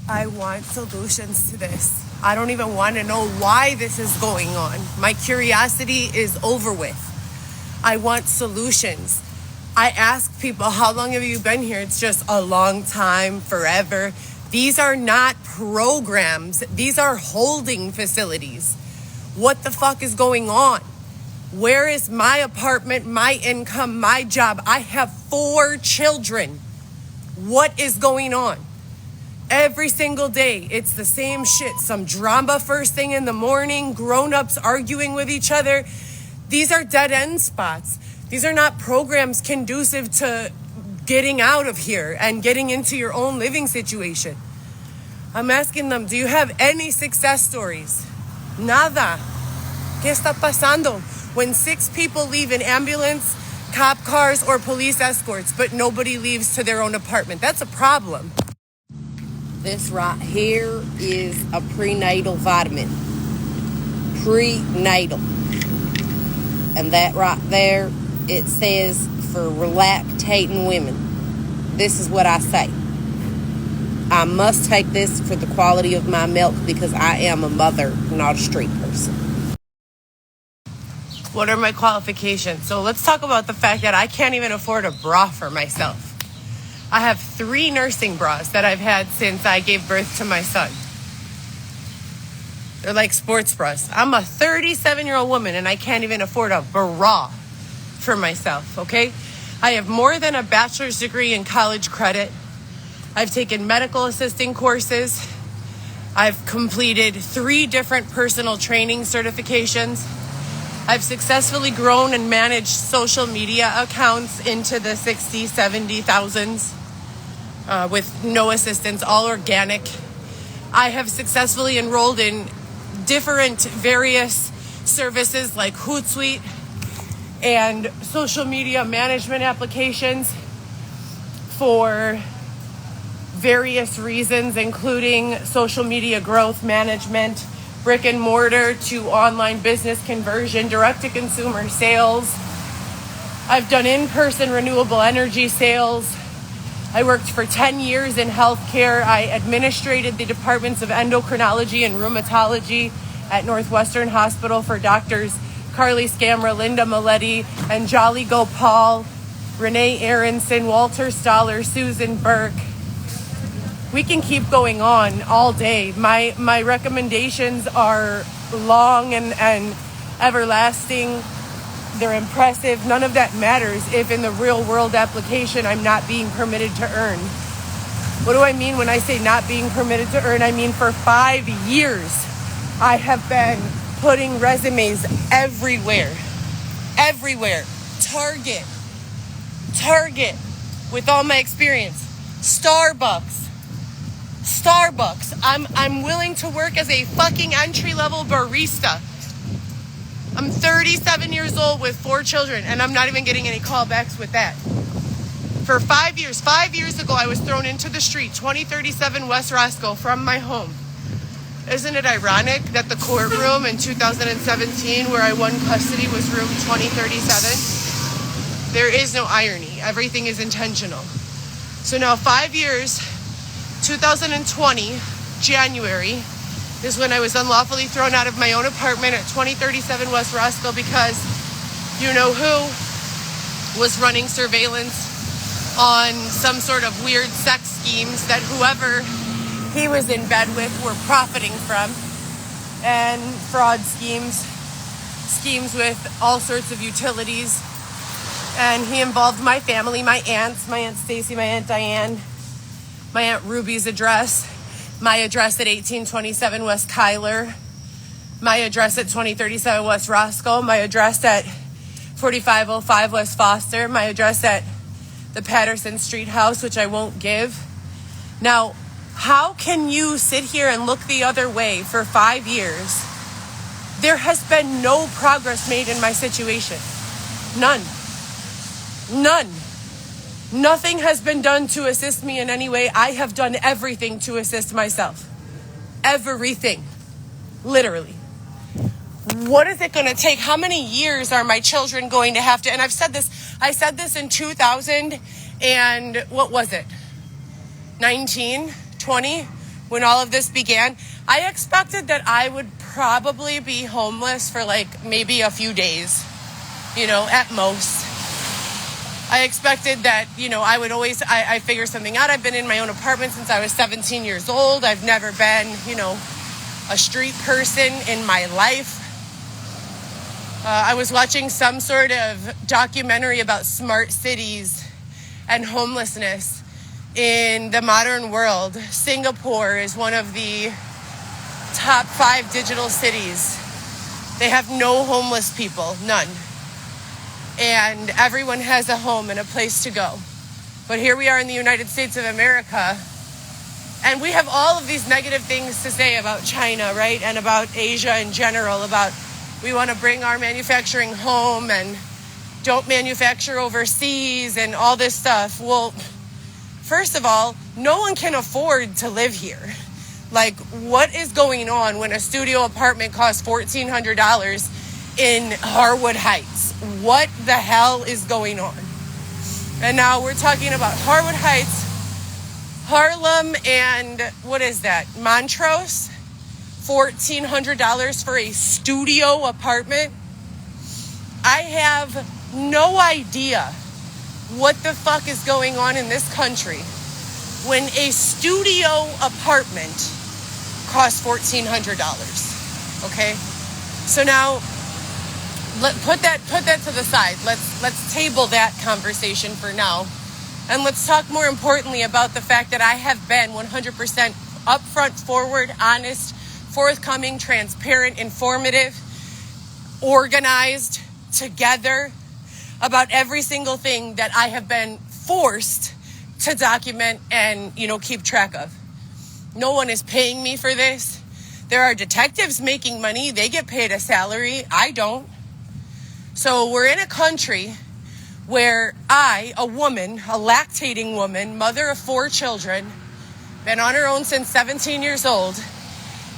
I want solutions to this. I don't even want to know why this is going on. My curiosity is over with. I want solutions. I ask people, how long have you been here? It's just a long time, forever. These are not programs. These are holding facilities. What the fuck is going on? Where is my apartment, my income, my job? I have 4 children. What is going on? Every single day, it's the same shit. Some drama first thing in the morning, grown-ups arguing with each other. These are dead-end spots. These are not programs conducive to getting out of here and getting into your own living situation. I'm asking them, do you have any success stories? Nada. ¿Qué está pasando? When 6 people leave an ambulance, cop cars, or police escorts, but nobody leaves to their own apartment, that's a problem. This right here is a prenatal vitamin. Prenatal. And that right there, it says for lactating women. This is what I say. I must take this for the quality of my milk because I am a mother, not a street person. What are my qualifications? So let's talk about the fact that I can't even afford a bra for myself. I have 3 nursing bras that I've had since I gave birth to my son. They're like sports bras. I'm a 37-year-old woman and I can't even afford a bra for myself, okay? I have more than a bachelor's degree in college credit. I've taken medical assisting courses. I've completed 3 different personal training certifications. I've successfully grown and managed social media accounts into the 60, 70 thousands with no assistance, all organic. I have successfully enrolled in different various services like Hootsuite and social media management applications for various reasons, including social media growth management, brick and mortar to online business conversion, direct-to-consumer sales. I've done in-person renewable energy sales. I worked for 10 years in healthcare. I administrated the departments of endocrinology and rheumatology at Northwestern Hospital for doctors Carly Scamra, Linda Maletti, and Jolly Gopal, Renee Aronson, Walter Stoller, Susan Burke. We can keep going on all day. My recommendations are long and everlasting. They're impressive. None of that matters if in the real world application I'm not being permitted to earn. What do I mean when I say not being permitted to earn? I mean for 5 years I have been putting resumes everywhere. Everywhere. Target with all my experience. Starbucks. I'm willing to work as a fucking entry-level barista. I'm 37 years old with 4 children, and I'm not even getting any callbacks with that. For 5 years, 5 years ago, I was thrown into the street, 2037 West Roscoe, from my home. Isn't it ironic that the courtroom in 2017 where I won custody was room 2037? There is no irony. Everything is intentional. So now 5 years, 2020, January, is when I was unlawfully thrown out of my own apartment at 2037 West Roscoe because you know who was running surveillance on some sort of weird sex schemes that whoever he was in bed with were profiting from, and fraud schemes with all sorts of utilities. And he involved my family, my aunts, my Aunt Stacy, my Aunt Diane, my Aunt Ruby's address, my address at 1827 West Kyler, my address at 2037 West Roscoe, my address at 4505 West Foster, my address at the Patterson Street house, which I won't give. Now, how can you sit here and look the other way for 5 years? There has been no progress made in my situation. None. Nothing has been done to assist me in any way. I have done everything to assist myself. Everything. Literally. What is it going to take? How many years are my children going to have to? And I said this in 2000 and what was it? 19, 20, when all of this began, I expected that I would probably be homeless for like maybe a few days, at most. I expected that, I figure something out. I've been in my own apartment since I was 17 years old. I've never been, a street person in my life. I was watching some sort of documentary about smart cities and homelessness in the modern world. Singapore is one of the top 5 digital cities. They have no homeless people, none. And everyone has a home and a place to go. But here we are in the United States of America, and we have all of these negative things to say about China, right? And about Asia in general, about we want to bring our manufacturing home and don't manufacture overseas and all this stuff. Well, first of all, no one can afford to live here. Like, what is going on when a studio apartment costs $1,400 in Harwood Heights? What the hell is going on? And now we're talking about Harwood Heights, Harlem, and what is that? Montrose? $1,400 for a studio apartment? I have no idea what the fuck is going on in this country when a studio apartment costs $1,400. Okay? So now put that to the side. Let's table that conversation for now. And let's talk more importantly about the fact that I have been 100% upfront, forward, honest, forthcoming, transparent, informative, organized, together about every single thing that I have been forced to document and, keep track of. No one is paying me for this. There are detectives making money. They get paid a salary. I don't. So we're in a country where I, a woman, a lactating woman, mother of 4 children, been on her own since 17 years old,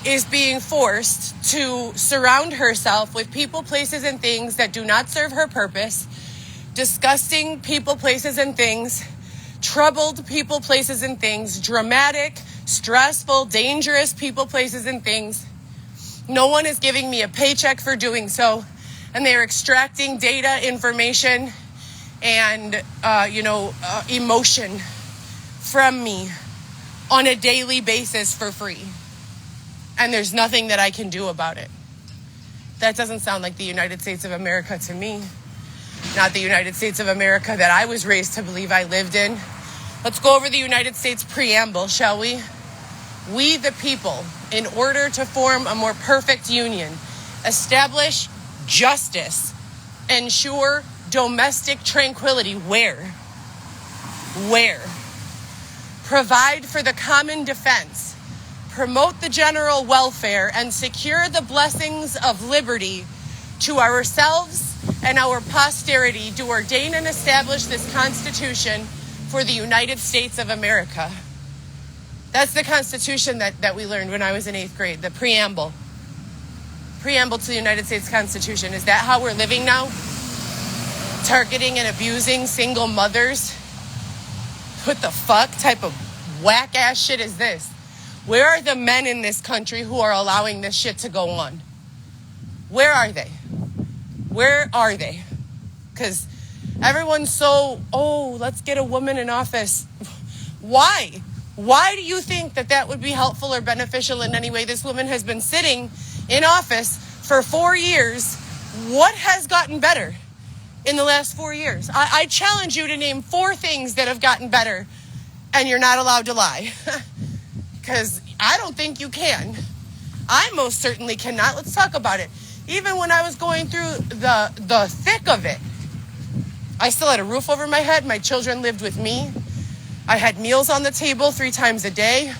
is being forced to surround herself with people, places, and things that do not serve her purpose, disgusting people, places, and things, troubled people, places, and things, dramatic, stressful, dangerous people, places, and things. No one is giving me a paycheck for doing so, and they are extracting data, information, and, emotion from me on a daily basis for free. And there's nothing that I can do about it. That doesn't sound like the United States of America to me. Not the United States of America that I was raised to believe I lived in. Let's go over the United States preamble, shall we? We, the people, in order to form a more perfect union, establish justice, ensure domestic tranquility. Where? Provide for the common defense, promote the general welfare, and secure the blessings of liberty to ourselves and our posterity, to ordain and establish this Constitution for the United States of America. That's the Constitution that we learned when I was in 8th grade, the preamble. Preamble to the United States Constitution. Is that how we're living now? Targeting and abusing single mothers? What the fuck type of whack-ass shit is this? Where are the men in this country who are allowing this shit to go on? Where are they? Where are they? Because everyone's so, let's get a woman in office. Why? Why do you think that would be helpful or beneficial in any way? This woman has been sitting in office for 4 years. What has gotten better in the last 4 years? I challenge you to name 4 things that have gotten better, and you're not allowed to lie. Because I don't think you can. I most certainly cannot. Let's talk about it. Even when I was going through the thick of it, I still had a roof over my head. My children lived with me. I had meals on the table 3 times a day.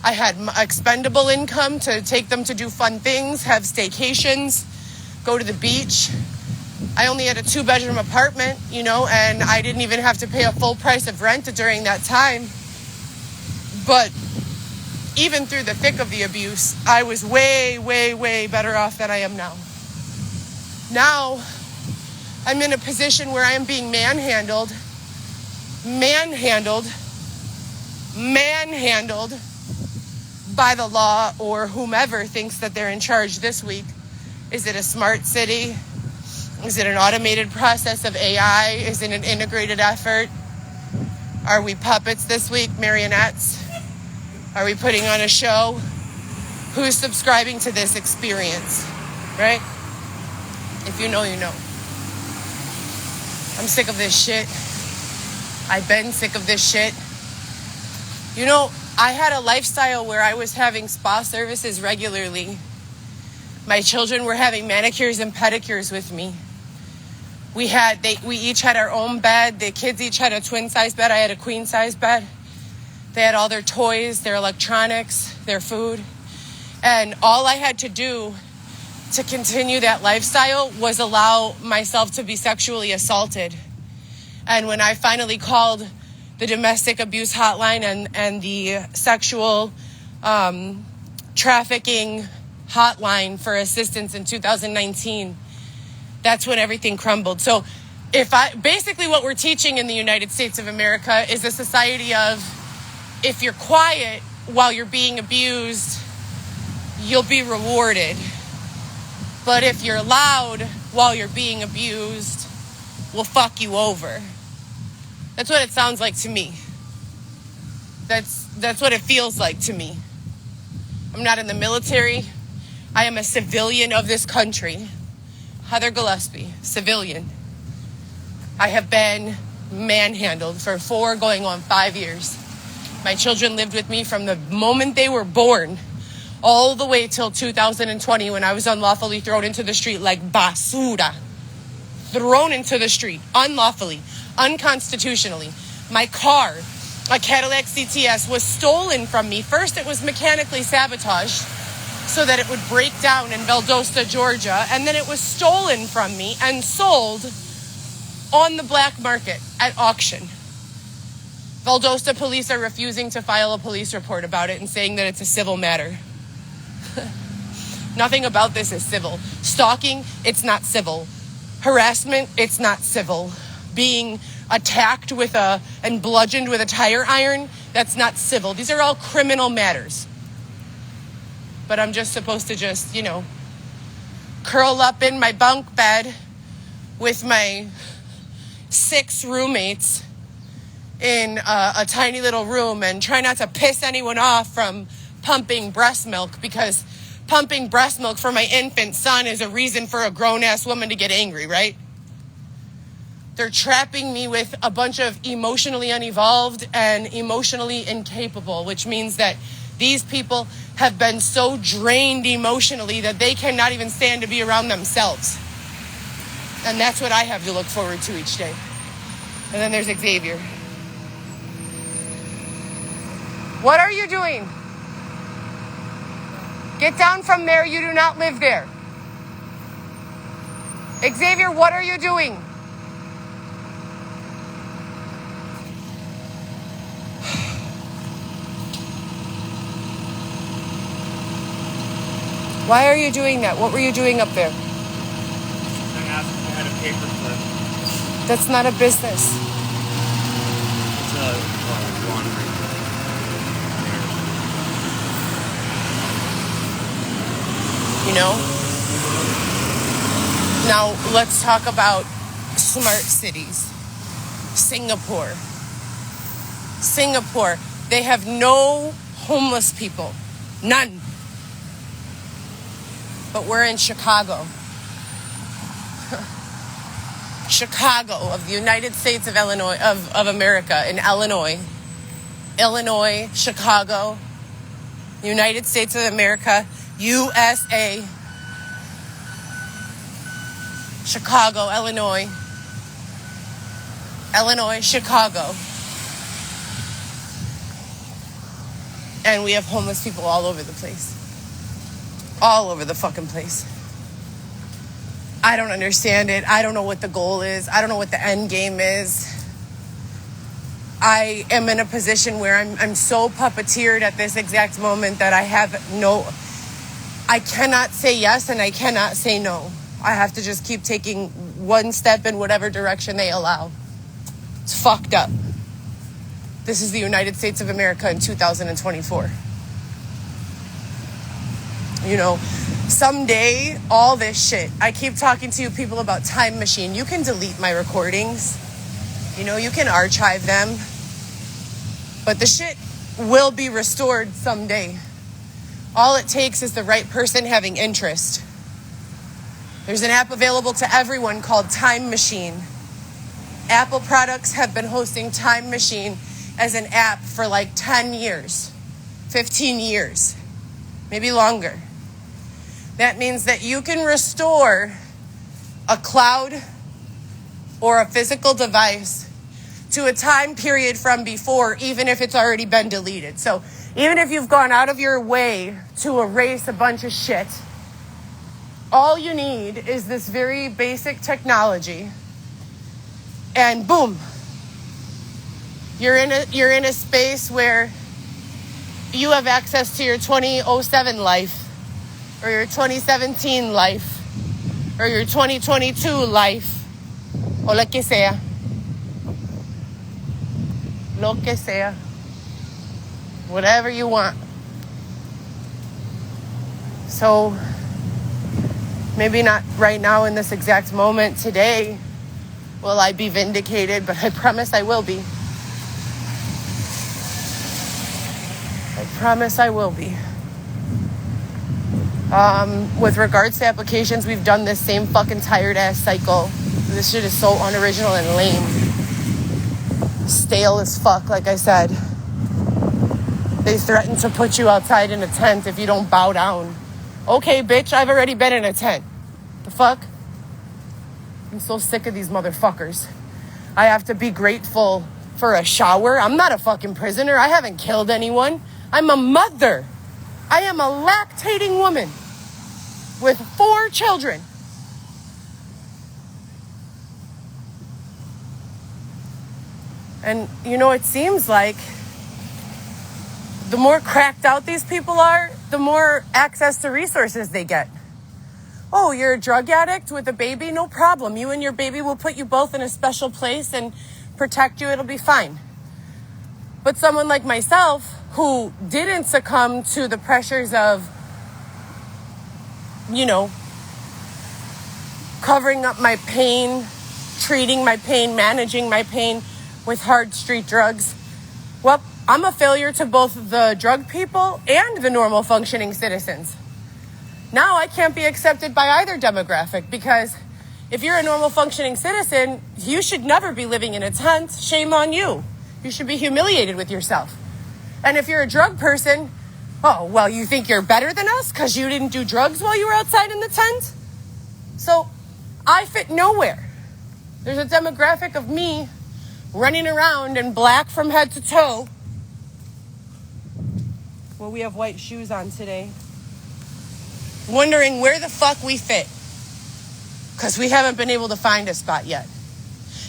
I had expendable income to take them to do fun things, have staycations, go to the beach. I only had a 2-bedroom apartment, and I didn't even have to pay a full price of rent during that time. But even through the thick of the abuse, I was way, way, way better off than I am now. Now, I'm in a position where I am being manhandled, by the law or whomever thinks that they're in charge this week. Is it a smart city? Is it an automated process of AI? Is it an integrated effort? Are we puppets this week, marionettes? Are we putting on a show? Who's subscribing to this experience, right? If you know, you know. I'm sick of this shit. I've been sick of this shit. You know, I had a lifestyle where I was having spa services regularly. My children were having manicures and pedicures with me. We each had our own bed. The kids each had a twin-size bed. I had a queen-size bed. They had all their toys, their electronics, their food. And all I had to do to continue that lifestyle was allow myself to be sexually assaulted. And when I finally called the domestic abuse hotline and the sexual trafficking hotline for assistance in 2019, that's when everything crumbled. So basically what we're teaching in the United States of America is a society of, if you're quiet while you're being abused, you'll be rewarded. But if you're loud while you're being abused, we'll fuck you over. That's what it sounds like to me. That's what it feels like to me. I'm not in the military. I am a civilian of this country. Heather Gillespie, civilian. I have been manhandled for 4 going on 5 years. My children lived with me from the moment they were born all the way till 2020 when I was unlawfully thrown into the street like basura. Thrown into the street, unlawfully, unconstitutionally. My car, a Cadillac CTS, was stolen from me. First, it was mechanically sabotaged so that it would break down in Valdosta, Georgia, and then it was stolen from me and sold on the black market at auction. Valdosta police are refusing to file a police report about it and saying that it's a civil matter. Nothing about this is civil. Stalking, it's not civil. Harassment, it's not civil. Being attacked and bludgeoned with a tire iron, that's not civil. These are all criminal matters. But I'm just supposed to curl up in my bunk bed with my 6 roommates in a tiny little room and try not to piss anyone off from pumping breast milk, because pumping breast milk for my infant son is a reason for a grown-ass woman to get angry, right? They're trapping me with a bunch of emotionally unevolved and emotionally incapable, which means that these people have been so drained emotionally that they cannot even stand to be around themselves. And that's what I have to look forward to each day. And then there's Xavier. What are you doing? Get down from there. You do not live there. Xavier, what are you doing? Why are you doing that? What were you doing up there? I asked if I had a paper clip. That's not a business. It's a laundry. Now let's talk about smart cities. Singapore, they have no homeless people. None. But we're in Chicago. Chicago of the United States of Illinois, of America, in Illinois. Illinois, Chicago, United States of America, USA. Chicago, Illinois. Illinois, Chicago. And we have homeless people all over the place. All over the fucking place. I don't understand it. I don't know what the goal is. I don't know what the end game is. I am in a position where I'm so puppeteered at this exact moment that I cannot say yes and I cannot say no. I have to just keep taking one step in whatever direction they allow. It's fucked up. This is the United States of America in 2024. You know, someday, all this shit. I keep talking to you people about time machine. You can delete my recordings. You know, you can archive them. But the shit will be restored someday. All it takes is the right person having interest. There's an app available to everyone called Time Machine. Apple products have been hosting Time Machine as an app for like 10 years, 15 years, maybe longer. That means that you can restore a cloud or a physical device to a time period from before, even if it's already been deleted. So even if you've gone out of your way to erase a bunch of shit, all you need is this very basic technology, and boom, you're in a space where you have access to your 2007 life, or your 2017 life, or your 2022 life, o lo que sea. Lo que sea. Whatever you want. So, maybe not right now in this exact moment today will I be vindicated, but I promise I will be. I promise I will be. With regards to applications, we've done this same fucking tired ass cycle. This shit is so unoriginal and lame. Stale as fuck, like I said. They threaten to put you outside in a tent if you don't bow down. Okay, bitch, I've already been in a tent. The fuck? I'm so sick of these motherfuckers. I have to be grateful for a shower. I'm not a fucking prisoner. I haven't killed anyone. I'm a mother. I am a lactating woman with 4 children. And, you know, it seems like the more cracked out these people are, the more access to resources they get. Oh, you're a drug addict with a baby? No problem. You and your baby will put you both in a special place and protect you. It'll be fine. But someone like myself, who didn't succumb to the pressures of, you know, covering up my pain, treating my pain, managing my pain with hard street drugs, well, I'm a failure to both the drug people and the normal functioning citizens. Now I can't be accepted by either demographic, because if you're a normal functioning citizen, you should never be living in a tent. Shame on you. You should be humiliated with yourself. And if you're a drug person, oh, well, you think you're better than us because you didn't do drugs while you were outside in the tent? So I fit nowhere. There's a demographic of me running around in black from head to toe. Well, we have white shoes on today. Wondering where the fuck we fit. Because we haven't been able to find a spot yet.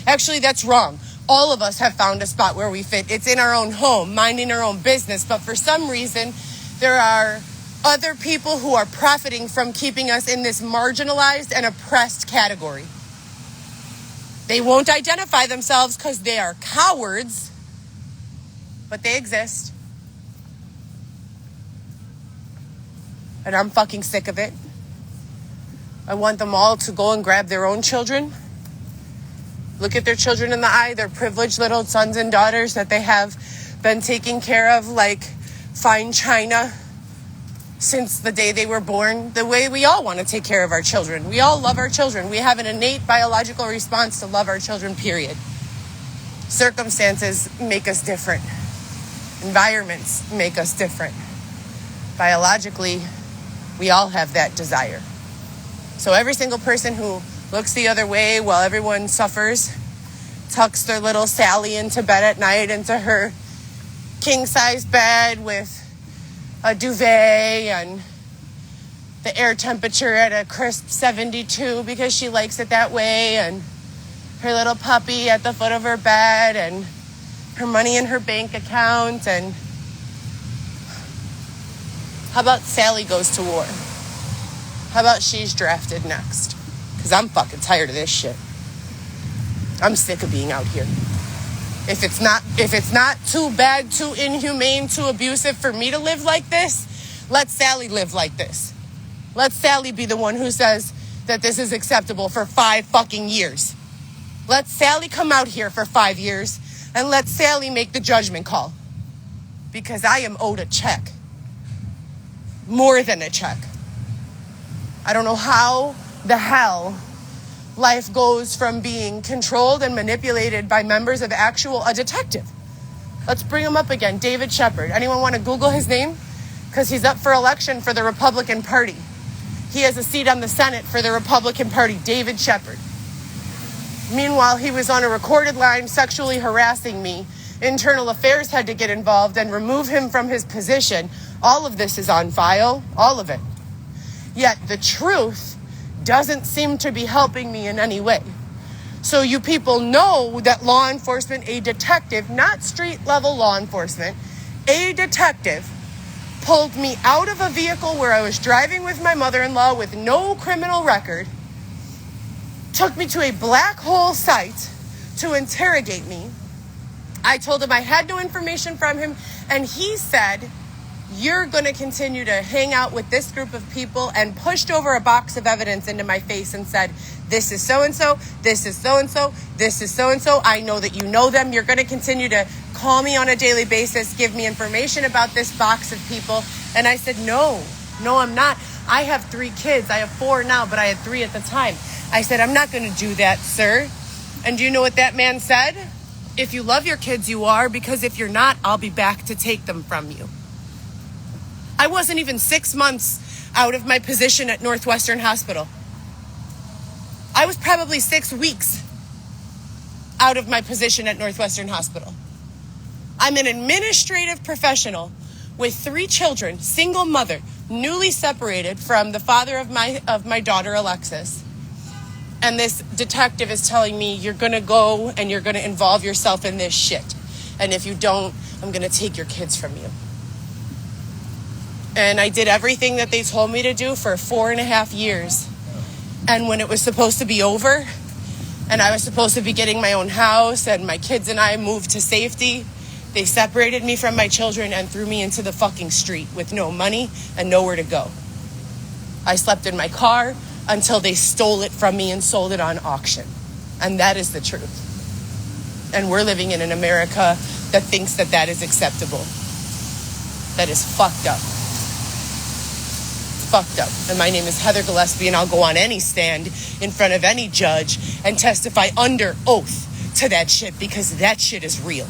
Actually, that's wrong. All of us have found a spot where we fit. It's in our own home, minding our own business. But for some reason, there are other people who are profiting from keeping us in this marginalized and oppressed category. They won't identify themselves because they are cowards, but they exist. And I'm fucking sick of it. I want them all to go and grab their own children. Look at their children in the eye, their privileged little sons and daughters that they have been taking care of like fine china since the day they were born, the way we all want to take care of our children. We all love our children. We have an innate biological response to love our children, period. Circumstances make us different. Environments make us different. Biologically, we all have that desire. So every single person who looks the other way while everyone suffers, tucks their little Sally into bed at night, into her king-size bed with a duvet and the air temperature at a crisp 72 because she likes it that way, and her little puppy at the foot of her bed, and her money in her bank account. And how about Sally goes to war? How about she's drafted next? Because I'm fucking tired of this shit. I'm sick of being out here. If it's not too bad, too inhumane, too abusive for me to live like this, let Sally live like this. Let Sally be the one who says that this is acceptable for 5 fucking years. Let Sally come out here for 5 years and let Sally make the judgment call. Because I am owed a check. More than a check. I don't know how the hell life goes from being controlled and manipulated by members of a detective. Let's bring him up again. David Shepard. Anyone want to Google his name? Because he's up for election for the Republican Party. He has a seat on the Senate for the Republican Party. David Shepard. Meanwhile, he was on a recorded line sexually harassing me. Internal Affairs had to get involved and remove him from his position. All of this is on file. All of it. Yet the truth doesn't seem to be helping me in any way. So you people know that law enforcement, a detective, not street level law enforcement, a detective pulled me out of a vehicle where I was driving with my mother-in-law with no criminal record, took me to a black hole site to interrogate me. I told him I had no information from him, and he said, you're going to continue to hang out with this group of people, and pushed over a box of evidence into my face and said, this is so-and-so, this is so-and-so, this is so-and-so. I know that you know them. You're going to continue to call me on a daily basis, give me information about this box of people. And I said, no, I'm not. I have 3 kids. I have 4 now, but I had 3 at the time. I said, I'm not going to do that, sir. And do you know what that man said? If you love your kids, you are, because if you're not, I'll be back to take them from you. I wasn't even 6 months out of my position at Northwestern Hospital. I was probably 6 weeks out of my position at Northwestern Hospital. I'm an administrative professional with 3 children, single mother, newly separated from the father of my daughter, Alexis. And this detective is telling me, you're going to go and you're going to involve yourself in this shit. And if you don't, I'm going to take your kids from you. And I did everything that they told me to do for 4.5 years. And when it was supposed to be over, and I was supposed to be getting my own house, and my kids and I moved to safety, they separated me from my children and threw me into the fucking street with no money and nowhere to go. I slept in my car until they stole it from me and sold it on auction. And that is the truth. And we're living in an America that thinks that that is acceptable. That is fucked up. Fucked up. And my name is Heather Gillespie, and I'll go on any stand in front of any judge and testify under oath to that shit, because that shit is real.